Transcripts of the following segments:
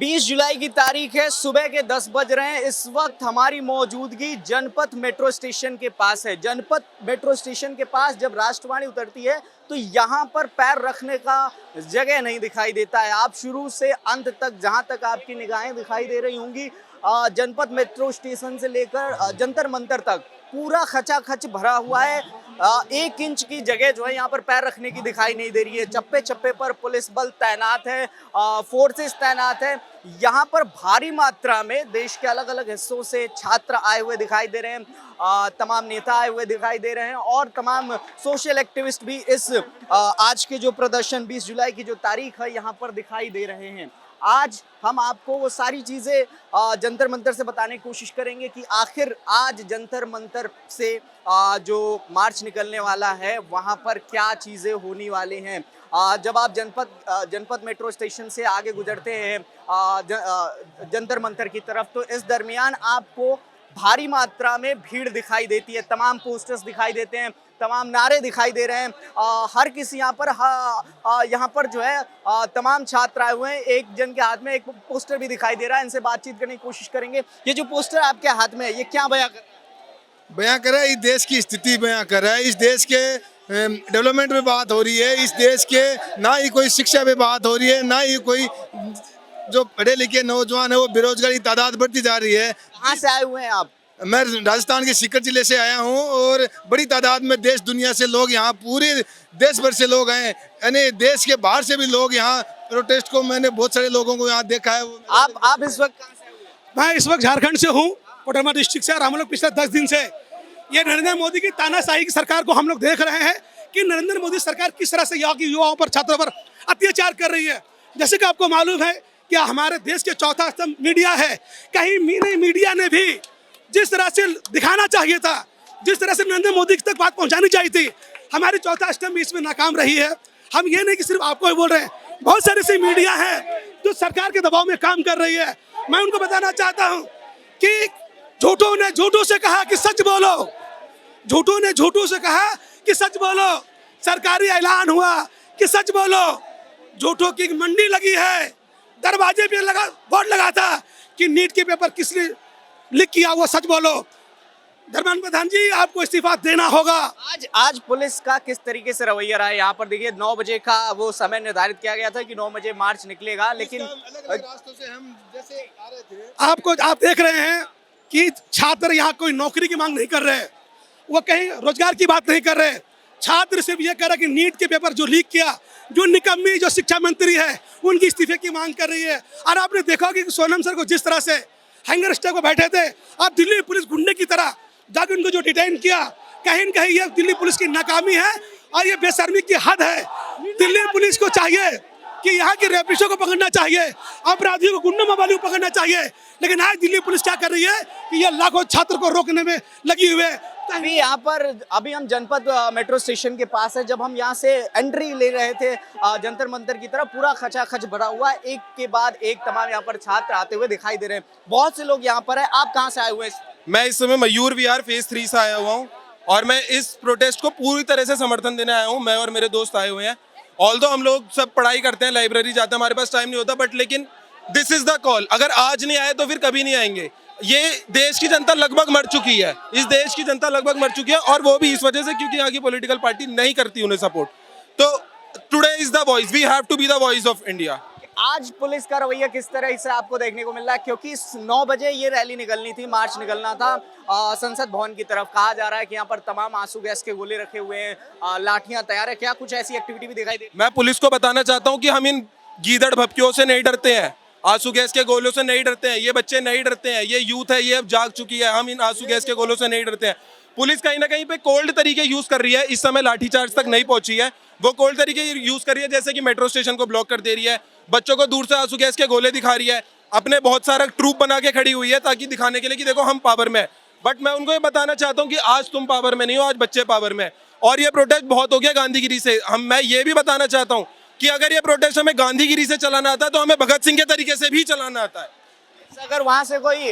20 जुलाई की तारीख है, सुबह के 10 बज रहे हैं। इस वक्त हमारी मौजूदगी जनपथ मेट्रो स्टेशन के पास है। जनपथ मेट्रो स्टेशन के पास जब राष्ट्रवाणी उतरती है तो यहाँ पर पैर रखने का जगह नहीं दिखाई देता है। आप शुरू से अंत तक, जहाँ तक आपकी निगाहें दिखाई दे रही होंगी, जनपथ मेट्रो स्टेशन से लेकर जंतर मंतर तक पूरा खचाखच भरा हुआ है। 1 इंच की जगह जो है यहाँ पर पैर रखने की दिखाई नहीं दे रही है। चप्पे चप्पे पर पुलिस बल तैनात है, फोर्सेस तैनात है। यहाँ पर भारी मात्रा में देश के अलग अलग हिस्सों से छात्र आए हुए दिखाई दे रहे हैं, तमाम नेता आए हुए दिखाई दे रहे हैं और तमाम सोशल एक्टिविस्ट भी इस आज के जो प्रदर्शन 20 जुलाई की जो तारीख है यहाँ पर दिखाई दे रहे हैं। आज हम आपको वो सारी चीज़ें जंतर मंतर से बताने की कोशिश करेंगे कि आखिर आज जंतर मंतर से जो मार्च निकलने वाला है वहाँ पर क्या चीज़ें होने वाली हैं। जब आप जनपथ मेट्रो स्टेशन से आगे गुजरते हैं जंतर मंतर की तरफ, तो इस दरमियान आपको भारी मात्रा में भीड़ दिखाई देती है। तमाम पोस्टर्स दिखाई देते हैं, तमाम नारे दिखाई दे रहे हैं। हर किसी यहाँ पर जो है तमाम छात्र आए हुए हैं। एक जन के हाथ में एक पोस्टर भी दिखाई दे रहा है। इनसे बातचीत करने की कोशिश करेंगे। ये जो पोस्टर आपके हाथ में है, ये क्या बयां कर रहा है? इस देश की स्थिति बयां कर रहा है। इस देश के डेवलपमेंट में बात हो रही है। इस देश के ना ही कोई शिक्षा पे बात हो रही है, ना ही कोई जो पढ़े लिखे नौजवान है वो बेरोजगारी तादाद बढ़ती जा रही है। कहाँ से आए हुए हैं आप? मैं राजस्थान के सीकर जिले से आया हूँ और बड़ी तादाद में देश दुनिया से लोग यहाँ, पूरे देश भर से लोग हैं, यानी देश के बाहर से भी लोग यहाँ प्रोटेस्ट को, मैंने बहुत सारे लोगों को यहाँ देखा है। आप इस वक्त कहाँ से आए हुए हैं? मैं इस वक्त झारखंड से हूँ, कोडरमा डिस्ट्रिक्ट से। और हम लोग पिछले 10 दिन से ये नरेंद्र मोदी की तानाशाही की सरकार को हम लोग देख रहे हैं कि नरेंद्र मोदी सरकार किस तरह से यहाँ की युवाओं पर, छात्रों पर अत्याचार कर रही है। जैसे कि आपको मालूम है कि हमारे देश के चौथा स्तंभ मीडिया है। कहीं मीडिया ने भी जिस तरह से दिखाना चाहिए था, जिस तरह से नरेंद्र मोदी तक बात पहुंचानी चाहिए थी, हमारी चौथा स्तंभ इसमें नाकाम रही है। हम ये नहीं कि सिर्फ आपको ही बोल रहे हैं, बहुत सारी सी मीडिया है जो सरकार के दबाव में काम कर रही है। मैं उनको बताना चाहता हूँ कि झूठों ने झूठों से कहा कि सच बोलो, झूठों ने झूठों से कहा कि सच बोलो। सरकारी ऐलान हुआ कि सच बोलो। झूठों की मंडी लगी है, दरवाजे पे लगा बोर्ड लगा था कि नीट के पेपर किसने लिख किया, वो सच बोलो। धर्मेंद्र प्रधान जी, आपको इस्तीफा देना होगा। आज पुलिस का किस तरीके से रवैया रहा है? यहाँ पर देखिए 9 बजे का वो समय निर्धारित किया गया था कि 9 बजे मार्च निकलेगा, लेकिन अलग-अलग रास्तों से हम जैसे आ रहे थे। आप देख रहे हैं कि छात्र यहाँ कोई नौकरी की मांग नहीं कर रहे, वो कहीं रोजगार की बात नहीं कर रहे। छात्र सिर्फ ये कह रहा कि नीट के पेपर जो लीक किया, जो निकम्मी जो शिक्षा मंत्री है, उनकी इस्तीफे की मांग कर रही है। और आपने देखा कि सोनम सर को जिस तरह से हैंगर स्टे को बैठे थे, अब दिल्ली पुलिस गुंडे की तरह जाकर उनको जो डिटेन किया, कहीं न कहीं ये दिल्ली पुलिस की नाकामी है और ये बेशर्मी की हद है। दिल्ली पुलिस को चाहिए कि यहाँ के रेपिस्टों को पकड़ना चाहिए, अपराधियों को, गुंडों मवालियों को पकड़ना चाहिए, लेकिन आज दिल्ली पुलिस क्या कर रही है कि ये लाखों छात्र को रोकने में लगी हुई है। अभी हम जनपथ मेट्रो स्टेशन के पास है। जब हम यहाँ से एंट्री ले रहे थे जंतर मंतर की तरफ, पूरा खचाखच भरा हुआ है। एक के बाद एक तमाम यहाँ पर छात्र आते हुए दिखाई दे रहे हैं। बहुत से लोग यहाँ पर है। आप कहाँ से आए हुए हैं? मैं इस समय मयूर विहार फेज 3 से आया हुआ हूँ और मैं इस प्रोटेस्ट को पूरी तरह से समर्थन देने आया हूँ। मैं और मेरे दोस्त आए हुए हैं। ऑल्दो हम लोग सब पढ़ाई करते हैं, लाइब्रेरी जाते हैं, हमारे पास टाइम नहीं होता, बट लेकिन दिस इज द कॉल। अगर आज नहीं आए तो फिर कभी नहीं आएंगे। ये देश की जनता लगभग मर चुकी है, इस देश की जनता लगभग मर चुकी है, और वो भी इस वजह से क्योंकि यहाँ की पॉलिटिकल पार्टी नहीं करती उन्हें सपोर्ट। तो today is the voice, we have to be the voice of India. आज पुलिस का रवैया किस तरह से आपको देखने को मिल रहा है? क्योंकि 9 बजे ये रैली निकलनी थी, मार्च निकलना था संसद भवन की तरफ। कहा जा रहा है कि यहाँ पर तमाम आंसू गैस के गोले रखे हुए हैं, लाठियां तैयार है। क्या कुछ ऐसी एक्टिविटी भी दिखाई दे? मैं पुलिस को बताना चाहता हूँ कि हम इन गीदड़ भपकियों से नहीं डरते हैं, आंसू गैस के गोलों से नहीं डरते हैं, ये बच्चे नहीं डरते हैं, ये यूथ है, ये अब जाग चुकी है। हम इन आंसू गैस के गोलों से नहीं डरते हैं। पुलिस कहीं ना कहीं पे कोल्ड तरीके यूज कर रही है, इस समय लाठीचार्ज तक नहीं पहुंची है। वो कोल्ड तरीके यूज कर रही है, जैसे कि मेट्रो स्टेशन को ब्लॉक कर दे रही है, बच्चों को दूर से आंसू गैस के गोले दिखा रही है, अपने बहुत सारा ट्रूप बना के खड़ी हुई है ताकि दिखाने के लिए कि देखो हम पावर में है। बट मैं उनको ये बताना चाहता हूँ कि आज तुम पावर में नहीं हो, आज बच्चे पावर में। और ये प्रोटेस्ट बहुत हो गया गांधीगिरी से। मैं ये भी बताना चाहता हूँ कि अगर ये प्रोटेस्ट हमें गांधीगिरी से चलाना आता है तो हमें भगत सिंह के तरीके से भी चलाना आता है। अगर वहां से कोई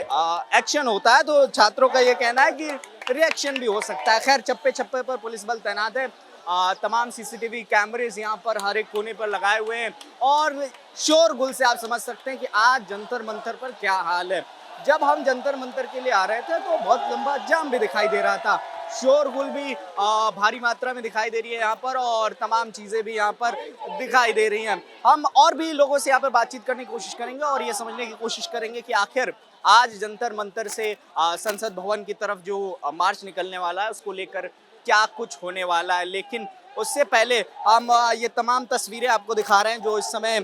एक्शन होता है तो छात्रों का ये कहना है कि रिएक्शन भी हो सकता है। खैर, चप्पे चप्पे पर पुलिस बल तैनात है। तमाम सीसीटीवी कैमरेज यहाँ पर हर एक कोने पर लगाए हुए हैं और शोरगुल से आप समझ सकते हैं कि आज जंतर मंतर पर क्या हाल है। जब हम जंतर मंतर के लिए आ रहे थे तो बहुत लंबा जाम भी दिखाई दे रहा था, शोरगुल भी भारी मात्रा में दिखाई दे रही है यहाँ पर और तमाम चीज़ें भी यहाँ पर दिखाई दे रही हैं। हम और भी लोगों से यहाँ पर बातचीत करने की कोशिश करेंगे और ये समझने की कोशिश करेंगे कि आखिर आज जंतर मंतर से संसद भवन की तरफ जो मार्च निकलने वाला है उसको लेकर क्या कुछ होने वाला है। लेकिन उससे पहले हम ये तमाम तस्वीरें आपको दिखा रहे हैं जो इस समय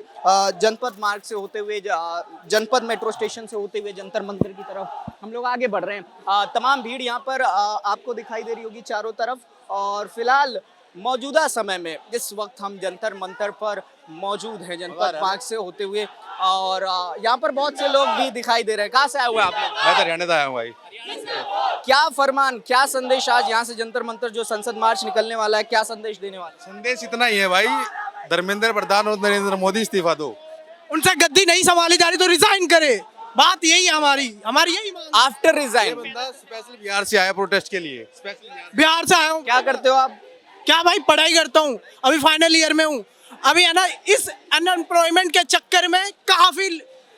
जनपद मार्ग से होते हुए जनपद मेट्रो स्टेशन से होते हुए जंतर मंतर की तरफ हम लोग आगे बढ़ रहे हैं। तमाम भीड़ यहाँ पर आपको दिखाई दे रही होगी चारों तरफ और फिलहाल मौजूदा समय में इस वक्त हम जंतर मंतर पर मौजूद हैं जनपद मार्ग से होते हुए और यहाँ पर बहुत से लोग भी दिखाई दे रहे हैं। कहाँ से आए हुए हैं आप लोग? मैं तो हरियाणा से आया हूँ भाई। क्या फरमान, क्या संदेश आज यहाँ से जंतर मंतर जो संसद मार्च निकलने वाला है, क्या संदेश देने वाला है? संदेश इतना ही है भाई, धर्मेंद्र प्रधान और नरेंद्र मोदी इस्तीफा दो। उनसे गद्दी नहीं संभाली जा रही तो रिजाइन करे, बात यही है हमारी यही मांग है। आफ्टर ये रिजाइन बंदा स्पेशल बिहार से आया प्रोटेस्ट के लिए, स्पेशल बिहार से आया हूँ। क्या करते हो आप? क्या भाई, पढ़ाई करता हूँ, अभी फाइनल ईयर में हूँ। अभी है ना, इस अनएम्प्लॉयमेंट के चक्कर में काफी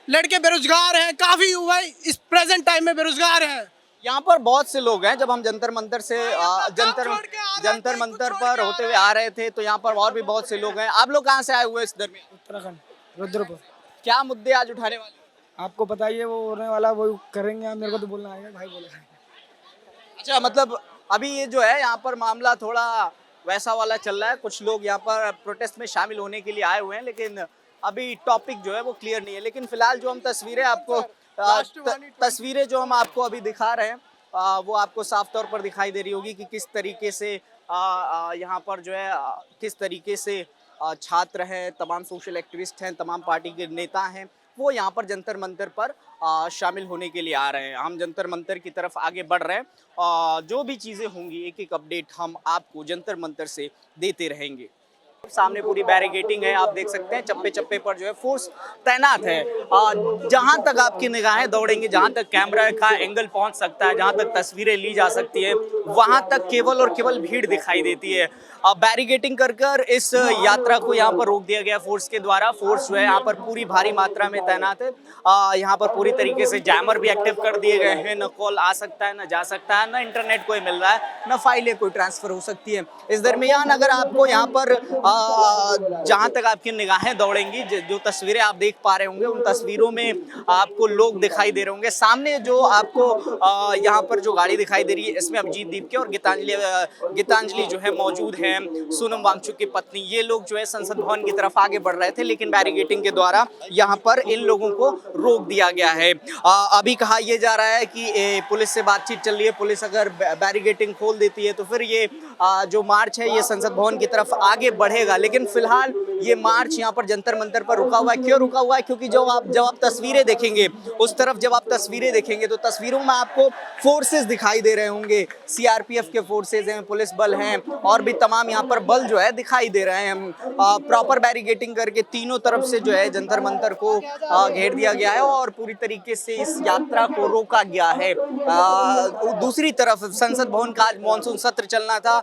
लड़के बेरोजगार हैं, काफी युवा इस प्रेजेंट टाइम में बेरोजगार हैं। यहाँ पर बहुत से लोग हैं। जब हम जंतर मंतर से जंतर मंतर पर होते हुए आ रहे थे तो यहाँ पर और भी बहुत से लोग हैं। आप लोग कहाँ से आए हुए इस दरमियान? उत्तराखंड रुद्रपुर। क्या मुद्दे आज उठाने वाले? आपको पता ही है वो होने वाला, वो करेंगे। आप मेरे को तो बोलना आएगा, भाई बोलेगा। अच्छा, मतलब अभी ये जो है यहाँ पर मामला थोड़ा वैसा वाला चल रहा है। कुछ लोग यहाँ पर प्रोटेस्ट में शामिल होने के लिए आए हुए हैं लेकिन अभी टॉपिक जो है वो क्लियर नहीं है। लेकिन फिलहाल जो हम तस्वीरें आपको तस्वीरें जो हम आपको अभी दिखा रहे हैं वो आपको साफ तौर पर दिखाई दे रही होगी कि किस तरीके से यहाँ पर जो है किस तरीके से छात्र हैं, तमाम सोशल एक्टिविस्ट हैं, तमाम पार्टी के नेता हैं, वो यहाँ पर जंतर मंतर पर शामिल होने के लिए आ रहे हैं। हम जंतर मंतर की तरफ आगे बढ़ रहे हैं। जो भी चीज़ें होंगी एक एक अपडेट हम आपको जंतर मंतर से देते रहेंगे। सामने पूरी बैरिकेडिंग है, आप देख सकते हैं चप्पे चप्पे पर जो है फोर्स तैनात है। जहां तक आपकी निगाहें दौड़ेंगी, जहां तक कैमरा का एंगल पहुंच सकता है, जहां तक तस्वीरें ली जा सकती है, वहां तक केवल और केवल भीड़ दिखाई देती है। बैरिकेडिंग कर इस यात्रा को यहाँ पर रोक दिया गया फोर्स के द्वारा। फोर्स जो है यहाँ पर पूरी भारी मात्रा में तैनात है। यहाँ पर पूरी तरीके से जैमर भी एक्टिव कर दिए गए हैं। न कॉल आ सकता है, न जा सकता है, न इंटरनेट कोई मिल रहा है, न फाइलें कोई ट्रांसफर हो सकती है। इस दरमियान अगर आपको यहाँ पर जहाँ तक आपकी निगाहें दौड़ेंगी, जो तस्वीरें आप देख पा रहे होंगे उन तस्वीरों में आपको लोग दिखाई दे रहे होंगे। सामने जो आपको यहाँ पर जो गाड़ी दिखाई दे रही है इसमें अभिजीत दीपके और गीतांजलि जो है मौजूद है, सोनम वांगचुक की पत्नी। ये लोग जो है संसद भवन की तरफ आगे बढ़ रहे थे लेकिन बैरिकेडिंग के द्वारा यहाँ पर इन लोगों को रोक दिया गया है। अभी कहा यह जा रहा है कि पुलिस से बातचीत चल रही है। पुलिस अगर बैरिकेडिंग खोल देती है तो फिर ये जो मार्च है ये संसद भवन की तरफ आगे बढ़ेगा। लेकिन फिलहाल ये मार्च यहाँ पर जंतर मंतर पर रुका हुआ है। क्यों रुका हुआ है? क्योंकि जब आप तस्वीरें देखेंगे उस तरफ, जब आप तस्वीरें देखेंगे तो तस्वीरों में आपको फोर्सेस दिखाई दे रहे होंगे। सीआरपीएफ के फोर्सेस हैं, पुलिस बल हैं और भी तमाम यहाँ पर बल जो है दिखाई दे रहे हैं। प्रॉपर बैरिकेडिंग करके तीनों तरफ से जो है जंतर मंतर को घेर दिया गया है और पूरी तरीके से इस यात्रा को रोका गया है। दूसरी तरफ संसद भवन का आज मानसून सत्र चलना था।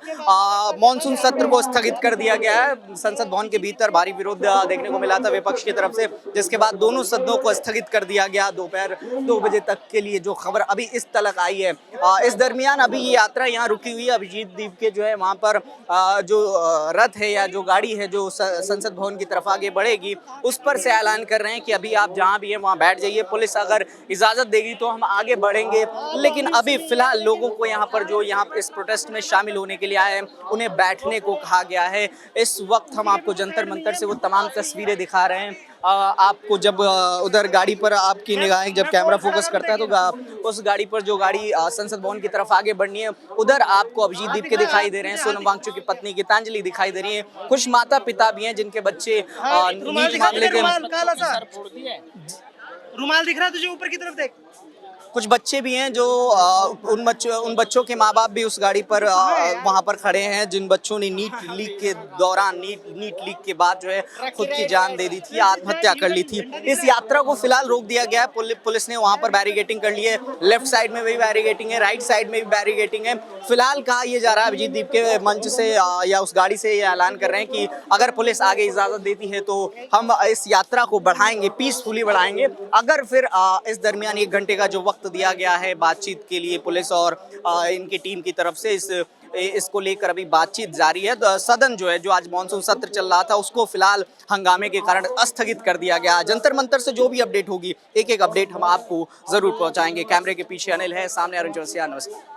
मानसून सत्र को स्थगित कर दिया गया है। संसद भवन के भीतर भारी विरोध देखने को मिला था विपक्ष की तरफ से, जिसके बाद दोनों सदनों को स्थगित कर दिया गया दोपहर 2 बजे तक के लिए। जो खबर अभी इस तलक आई है, इस दरमियान अभी ये यात्रा यहाँ रुकी हुई है। अभिजीत दीपके जो है वहाँ पर जो रथ है या जो गाड़ी है जो संसद भवन की तरफ आगे बढ़ेगी उस पर से ऐलान कर रहे हैं कि अभी आप जहाँ भी हैं वहाँ बैठ जाइए, पुलिस अगर इजाज़त देगी तो हम आगे बढ़ेंगे। लेकिन अभी फिलहाल लोगों को यहाँ पर जो यहाँ इस प्रोटेस्ट में शामिल होने के लिए आए हैं उन्हें बैठने को कहा गया है। इस वक्त हम आपको जंतर मंतर से वो तमाम तस्वीरें दिखा रहे हैं। आपको जब उधर गाड़ी पर आपकी निगाहें जब कैमरा फोकस करता है तो उस गाड़ी पर जो गाड़ी संसद भवन की तरफ आगे बढ़नी है उधर आपको अभिजीत दीपके दिखाई दे रहे हैं, सोनम वांगचुक की पत्नी गीतांजलि दिखाई दे रही है। कुछ माता पिता भी हैं जिनके बच्चे नीट मामले के रुमाल दिख रहा है तुझे, ऊपर की तरफ देख। कुछ बच्चे भी हैं जो उन बच्चों के माँ बाप भी उस गाड़ी पर वहाँ पर खड़े हैं जिन बच्चों ने नीट लीक के दौरान नीट लीक के बाद जो है खुद की जान दे दी थी, आत्महत्या कर ली थी। इस यात्रा को फिलहाल रोक दिया गया है। पुलिस ने वहाँ पर बैरिकेटिंग कर ली है। लेफ्ट साइड में भी बैरिकेटिंग है, राइट साइड में भी बैरिकेटिंग है। फिलहाल कहा यह जा रहा है, अभिजीत दीप के मंच से या उस गाड़ी से ये ऐलान कर रहे हैं कि अगर पुलिस आगे इजाजत देती है तो हम इस यात्रा को बढ़ाएंगे, पीसफुली बढ़ाएंगे। अगर फिर इस दरमियान 1 घंटे का जो वक्त दिया गया है बातचीत के लिए पुलिस और इनकी टीम की तरफ से, इसको लेकर अभी बातचीत जारी है। तो सदन जो है, जो आज मॉनसून सत्र चल रहा था, उसको फिलहाल हंगामे के कारण स्थगित कर दिया गया। जंतर मंतर से जो भी अपडेट होगी, एक एक अपडेट हम आपको जरूर पहुंचाएंगे। कैमरे के पीछे अनिल है, सामने अरुण चौरसिया। नमस्कार।